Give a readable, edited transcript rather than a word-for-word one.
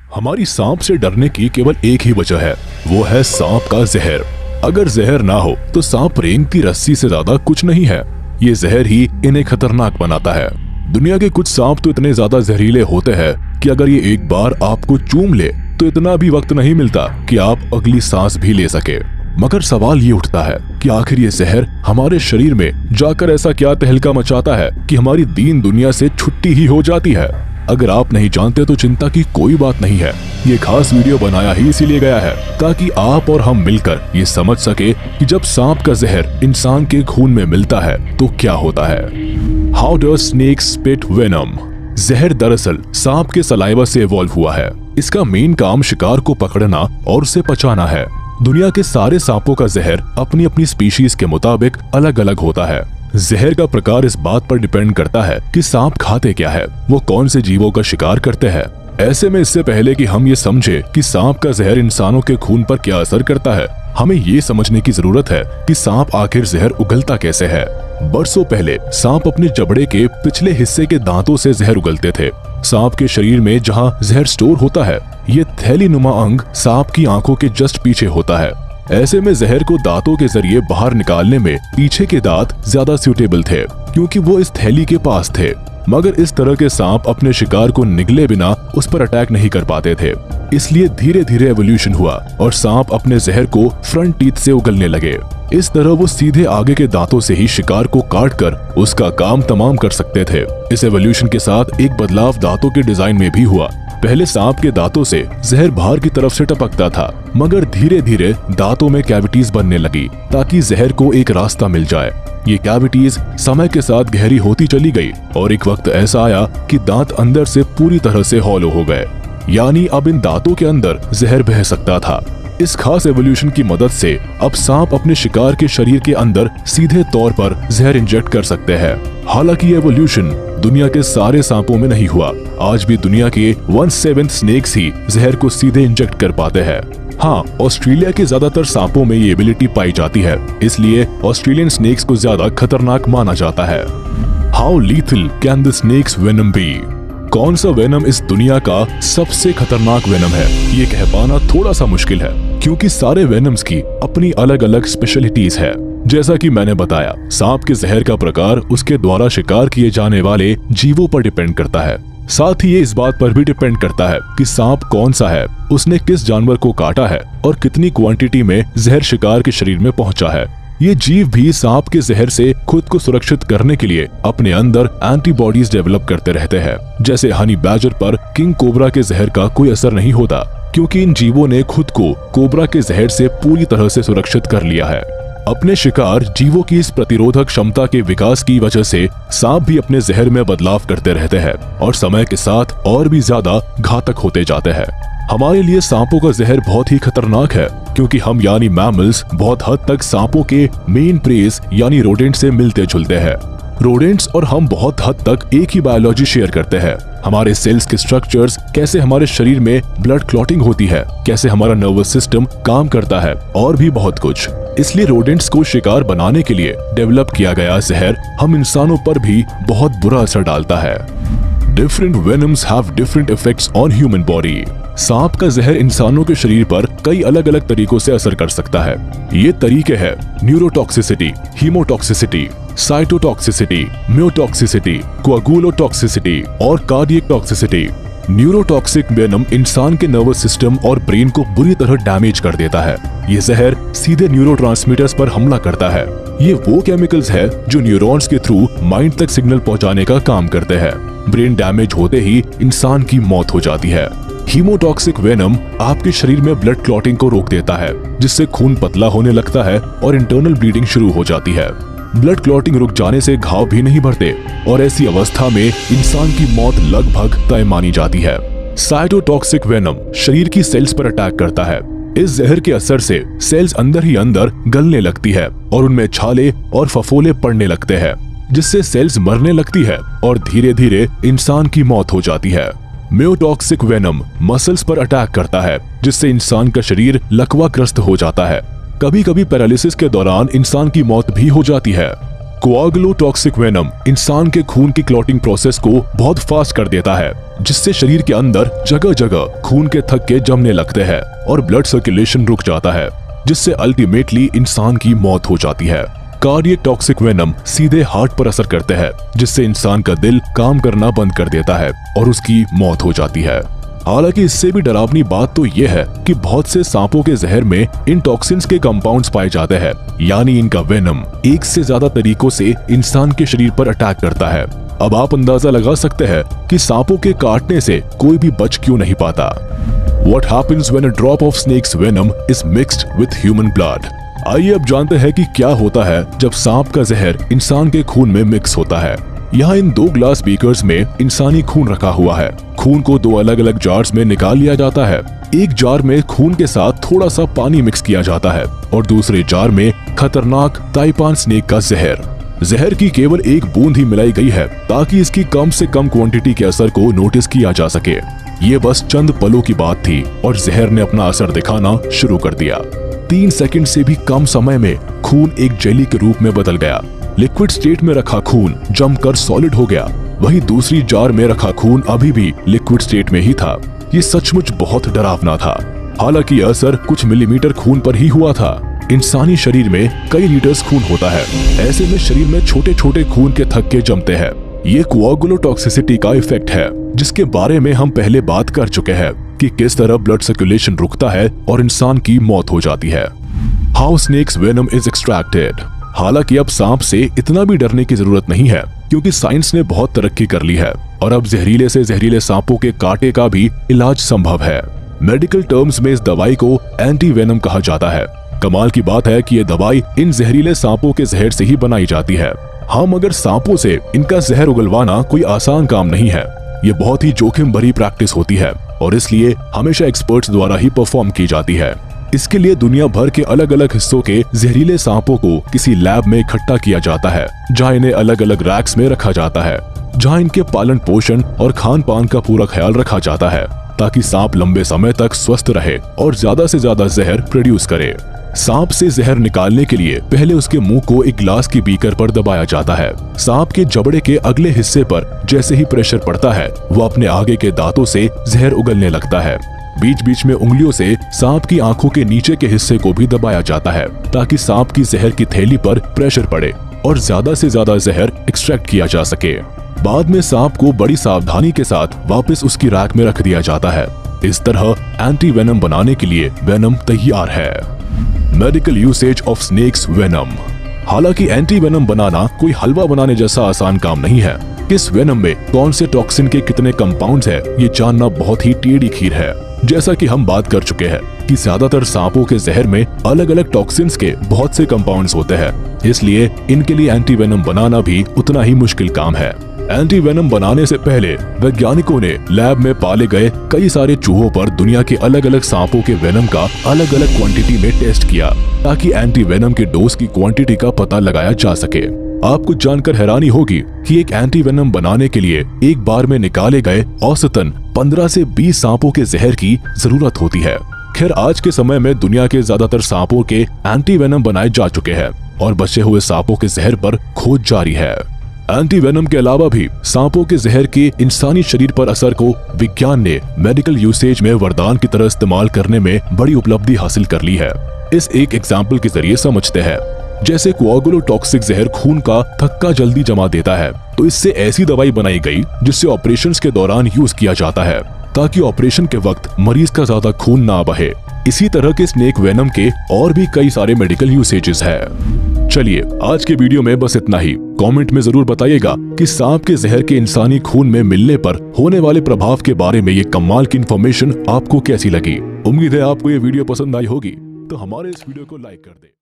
हमारी सांप से डरने की केवल एक ही वजह है, वो है सांप का जहर। अगर जहर ना हो तो सांप रेंगती रस्सी से ज्यादा कुछ नहीं है। ये जहर ही इन्हें खतरनाक बनाता है। दुनिया के कुछ सांप तो इतने ज्यादा जहरीले होते हैं कि अगर ये एक बार आपको चूम ले तो इतना भी वक्त नहीं मिलता कि आप अगली सांस भी ले सके। मगर सवाल ये उठता है कि आखिर ये जहर हमारे शरीर में जाकर ऐसा क्या तहलका मचाता है कि हमारी दीन दुनिया से छुट्टी ही हो जाती है। अगर आप नहीं जानते तो चिंता की कोई बात नहीं है। ये खास वीडियो बनाया ही इसीलिए गया है ताकि आप और हम मिलकर ये समझ सके कि जब सांप का जहर इंसान के खून में मिलता है तो क्या होता है। How does snake spit venom? जहर दरअसल सांप के सलाइवा से इवॉल्व हुआ है। इसका मेन काम शिकार को पकड़ना और उसे पचाना है। दुनिया के सारे सांपों का जहर अपनी अपनी स्पीशीज के मुताबिक अलग अलग होता है। जहर का प्रकार इस बात पर डिपेंड करता है कि सांप खाते क्या है, वो कौन से जीवों का शिकार करते हैं। ऐसे में इससे पहले कि हम ये समझे कि सांप का जहर इंसानों के खून पर क्या असर करता है, हमें ये समझने की जरूरत है कि सांप आखिर जहर उगलता कैसे है। बरसों पहले सांप अपने जबड़े के पिछले हिस्से के दांतों से जहर उगलते थे। सांप के शरीर में जहां जहर स्टोर होता है, ये थैलीनुमा अंग सांप की आंखों के जस्ट पीछे होता है। ऐसे में जहर को दांतों के जरिए बाहर निकालने में पीछे के दांत ज्यादा सूटेबल थे क्योंकि वो इस थैली के पास थे। मगर इस तरह के सांप अपने शिकार को निगले बिना उस पर अटैक नहीं कर पाते थे। इसलिए धीरे धीरे एवोल्यूशन हुआ और सांप अपने जहर को फ्रंट टीथ से उगलने लगे। इस तरह वो सीधे आगे के दांतों से ही शिकार को काट कर उसका काम तमाम कर सकते थे। इस एवोल्यूशन के साथ एक बदलाव दांतों के डिजाइन में भी हुआ। पहले सांप के दांतों से जहर बाहर की तरफ से टपकता था, मगर धीरे धीरे दांतों में कैविटीज बनने लगी ताकि जहर को एक रास्ता मिल जाए। ये कैविटीज समय के साथ गहरी होती चली गई और एक वक्त ऐसा आया कि दांत अंदर से पूरी तरह से हॉलो हो गए, यानी अब इन दांतों के अंदर जहर बह सकता था। इस खास एवोल्यूशन की मदद से अब सांप अपने शिकार के शरीर के अंदर सीधे तौर पर जहर इंजेक्ट कर सकते हैं। हालांकि ये एवोल्यूशन दुनिया के सारे सांपों में नहीं हुआ। आज भी दुनिया के 1/7 स्नेक्स ही जहर को सीधे इंजेक्ट कर पाते हैं। हाँ, ऑस्ट्रेलिया के ज्यादातर सांपों में ये एबिलिटी पाई जाती है, इसलिए ऑस्ट्रेलियन स्नेक्स को ज्यादा खतरनाक माना जाता है। How lethal can the snake's venom be? कौन सा वेनम इस दुनिया का सबसे खतरनाक वेनम है, ये कह पाना थोड़ा सा मुश्किल है क्योंकि सारे वेनम्स की अपनी अलग अलग स्पेशलिटीज है। जैसा कि मैंने बताया, सांप के जहर का प्रकार उसके द्वारा शिकार किए जाने वाले जीवों पर डिपेंड करता है। साथ ही ये इस बात पर भी डिपेंड करता है कि सांप कौन सा है, उसने किस जानवर को काटा है और कितनी क्वांटिटी में जहर शिकार के शरीर में पहुंचा है। ये जीव भी सांप के जहर से खुद को सुरक्षित करने के लिए अपने अंदर एंटीबॉडीज डेवलप करते रहते हैं। जैसे हनी बैजर पर किंग कोबरा के जहर का कोई असर नहीं होता क्योंकि इन जीवों ने खुद को कोबरा के जहर से पूरी तरह से सुरक्षित कर लिया है। अपने शिकार जीवों की इस प्रतिरोधक क्षमता के विकास की वजह से सांप भी अपने जहर में बदलाव करते रहते हैं और समय के साथ और भी ज्यादा घातक होते जाते हैं। हमारे लिए सांपों का जहर बहुत ही खतरनाक है क्योंकि हम यानी मैमल्स बहुत हद तक सांपों के मेन प्रेज यानी रोडेंट से मिलते जुलते हैं। रोडेंट्स और हम बहुत हद तक एक ही बायोलॉजी शेयर करते हैं। हमारे सेल्स के स्ट्रक्चर्स, कैसे हमारे शरीर में ब्लड क्लॉटिंग होती है, कैसे हमारा नर्वस सिस्टम काम करता है और भी बहुत कुछ। इसलिए रोडेंट्स को शिकार बनाने के लिए डेवलप किया गया जहर हम इंसानों पर भी बहुत बुरा असर डालता है। Different venoms have different effects on human body. सांप का जहर इंसानों के शरीर पर कई अलग अलग तरीकों से असर कर सकता है। ये तरीके हैं न्यूरोटॉक्सिसिटी, हीमोटॉक्सिसिटी, साइटोटॉक्सिसिटी, म्योटॉक्सिसिटी, कोअगुलोटॉक्सिसिटी और कार्डियक टॉक्सिसिटी। न्यूरोटॉक्सिक वेनम इंसान के नर्वस सिस्टम और ब्रेन को बुरी तरह डैमेज कर देता है। ये जहर सीधे न्यूरोट्रांसमीटर्स पर हमला करता है। ये वो केमिकल्स है जो न्यूरॉन्स के थ्रू माइंड तक सिग्नल पहुंचाने का काम करते हैं। ब्रेन डैमेज होते ही इंसान की मौत हो जाती है। हीमोटॉक्सिक वेनम आपके शरीर में ब्लड क्लॉटिंग को रोक देता है, जिससे खून पतला होने लगता है और इंटरनल ब्लीडिंग शुरू हो जाती है। ब्लड क्लॉटिंग रुक जाने से घाव भी नहीं भरते और ऐसी अवस्था में इंसान की मौत लगभग तय मानी जाती है। साइटोटॉक्सिक वेनम शरीर की सेल्स पर अटैक करता है। इस जहर के असर से सेल्स अंदर ही अंदर गलने लगती है और उनमें छाले और फफोले पड़ने लगते हैं, जिससे सेल्स मरने लगती है और धीरे धीरे इंसान की मौत हो जाती है। म्योटॉक्सिक वेनम मसल्स पर अटैक करता है, जिससे इंसान का शरीर लकवाग्रस्त हो जाता है। कभी कभी पैरालिसिस के दौरान इंसान की मौत भी हो जाती है। कोआगुलोटॉक्सिक वेनम इंसान के खून की क्लॉटिंग प्रोसेस को बहुत फास्ट कर देता है, जिससे शरीर के अंदर जगह जगह खून के थक्के जमने लगते हैं और ब्लड सर्कुलेशन रुक जाता है, जिससे अल्टीमेटली इंसान की मौत हो जाती है। कार्डियक टॉक्सिक वेनम सीधे हार्ट पर असर करते हैं, जिससे इंसान का दिल काम करना बंद कर देता है और उसकी मौत हो जाती है। हालांकि इससे भी डरावनी बात तो यह है कि बहुत से सांपों के जहर में इन टॉक्सिन्स के कंपाउंड्स पाए जाते हैं, यानी इनका वेनम एक से ज्यादा तरीकों से इंसान के शरीर पर अटैक करता है। अब आप अंदाजा लगा सकते हैं कि सांपों के काटने से कोई भी बच क्यों नहीं पाता। What happens when a drop of snake's venom is mixed with human blood? आइए अब जानते हैं कि क्या होता है जब सांप का जहर इंसान के खून में मिक्स होता है। यहाँ इन 2 ग्लास बीकर्स में इंसानी खून रखा हुआ है। खून को 2 अलग अलग जार्स में निकाल लिया जाता है। एक जार में खून के साथ थोड़ा सा पानी मिक्स किया जाता है और दूसरे जार में खतरनाक ताइपान स्नेक का जहर की केवल 1 बूंद ही मिलाई गई है, ताकि इसकी कम से कम क्वांटिटी के असर को नोटिस किया जा सके। ये बस चंद पलों की बात थी और जहर ने अपना असर दिखाना शुरू कर दिया। 3 सेकंड से भी कम समय में खून एक जेली के रूप में बदल गया। लिक्विड स्टेट में रखा खून जमकर सॉलिड हो गया। वहीं दूसरी जार में रखा खून अभी भी लिक्विड स्टेट में ही था। ये सचमुच बहुत डरावना था। हालांकि यह असर कुछ मिलीमीटर खून पर ही हुआ था। इंसानी शरीर में कई लीटर्स खून होता है। ऐसे में शरीर में छोटे छोटे खून के थक्के जमते हैं। ये कोआगुलोटॉक्सिसिटी का इफेक्ट है, जिसके बारे में हम पहले बात कर चुके हैं कि किस तरह ब्लड सर्कुलेशन रुकता है और इंसान की मौत हो जाती है। How snake's venom is extracted. हालांकि अब सांप से इतना भी डरने की जरूरत नहीं है, क्योंकि साइंस ने बहुत तरक्की कर ली है और अब जहरीले से जहरीले सांपों के कांटे का भी इलाज संभव है। मेडिकल टर्म्स में इस दवाई को एंटी वेनम कहा जाता है। कमाल की बात है कि यह दवाई इन जहरीले सांपों के जहर से ही बनाई जाती है। हाँ, मगर सांपों से इनका जहर उगलवाना कोई आसान काम नहीं है। ये बहुत ही जोखिम भरी प्रैक्टिस होती है और इसलिए हमेशा एक्सपर्ट्स द्वारा ही परफॉर्म की जाती है। इसके लिए दुनिया भर के अलग अलग हिस्सों के जहरीले सांपों को किसी लैब में इकट्ठा किया जाता है, जहाँ इन्हें अलग अलग रैक्स में रखा जाता है, जहाँ इनके पालन पोषण और खान पान का पूरा ख्याल रखा जाता है, ताकि सांप लंबे समय तक स्वस्थ रहे और ज्यादा से ज्यादा जहर प्रोड्यूस करे। सांप से जहर निकालने के लिए पहले उसके मुंह को एक ग्लास की बीकर पर दबाया जाता है। सांप के जबड़े के अगले हिस्से पर जैसे ही प्रेशर पड़ता है, वो अपने आगे के दांतों से जहर उगलने लगता है। बीच बीच में उंगलियों से सांप की आंखों के नीचे के हिस्से को भी दबाया जाता है, ताकि सांप की जहर की थैली पर प्रेशर पड़े और ज्यादा से ज्यादा जहर एक्सट्रैक्ट किया जा सके। बाद में सांप को बड़ी सावधानी के साथ वापस उसकी रैक में रख दिया जाता है। इस तरह एंटी वेनम बनाने के लिए वेनम तैयार है। Medical usage of snakes venom. हालांकि एंटी वेनम बनाना कोई हलवा बनाने जैसा आसान काम नहीं है। इस वेनम में कौन से टॉक्सिन के कितने कंपाउंड्स हैं, ये जानना बहुत ही टेढ़ी खीर है। जैसा कि हम बात कर चुके हैं कि ज्यादातर सांपों के जहर में अलग अलग टॉक्सिन्स के बहुत से कंपाउंड्स होते हैं, इसलिए इनके लिए एंटी वेनम बनाना भी उतना ही मुश्किल काम है। एंटी वेनम बनाने से पहले वैज्ञानिकों ने लैब में पाले गए कई सारे चूहों पर दुनिया के अलग अलग सांपों के वेनम का अलग अलग क्वांटिटी में टेस्ट किया, ताकि एंटी वेनम के डोज की क्वांटिटी का पता लगाया जा सके। आपको जानकर हैरानी होगी कि एक एंटी वेनम बनाने के लिए एक बार में निकाले गए औसतन 15 से 20 सांपों के जहर की जरूरत होती है। खैर, आज के समय में दुनिया के ज्यादातर सांपों के एंटी वेनम बनाए जा चुके हैं और बचे हुए सांपों के जहर पर खोज जारी है। एंटी वेनम के अलावा भी सांपों के जहर के इंसानी शरीर पर असर को विज्ञान ने मेडिकल यूसेज में वरदान की तरह इस्तेमाल करने में बड़ी उपलब्धि हासिल कर ली है। इस एक एग्जाम्पल के जरिए समझते हैं। जैसे कोआगुलोटॉक्सिक जहर खून का थक्का जल्दी जमा देता है, तो इससे ऐसी दवाई बनाई गई जिससे ऑपरेशंस के दौरान यूज किया जाता है, ताकि ऑपरेशन के वक्त मरीज का ज्यादा खून ना बहे। इसी तरह के स्नेक वेनम के और भी कई सारे मेडिकल यूसेजेस है। चलिए, आज के वीडियो में बस इतना ही। कमेंट में जरूर बताइएगा कि सांप के जहर के इंसानी खून में मिलने पर होने वाले प्रभाव के बारे में ये कमाल की इन्फॉर्मेशन आपको कैसी लगी। उम्मीद है आपको ये वीडियो पसंद आई होगी, तो हमारे इस वीडियो को लाइक कर दे।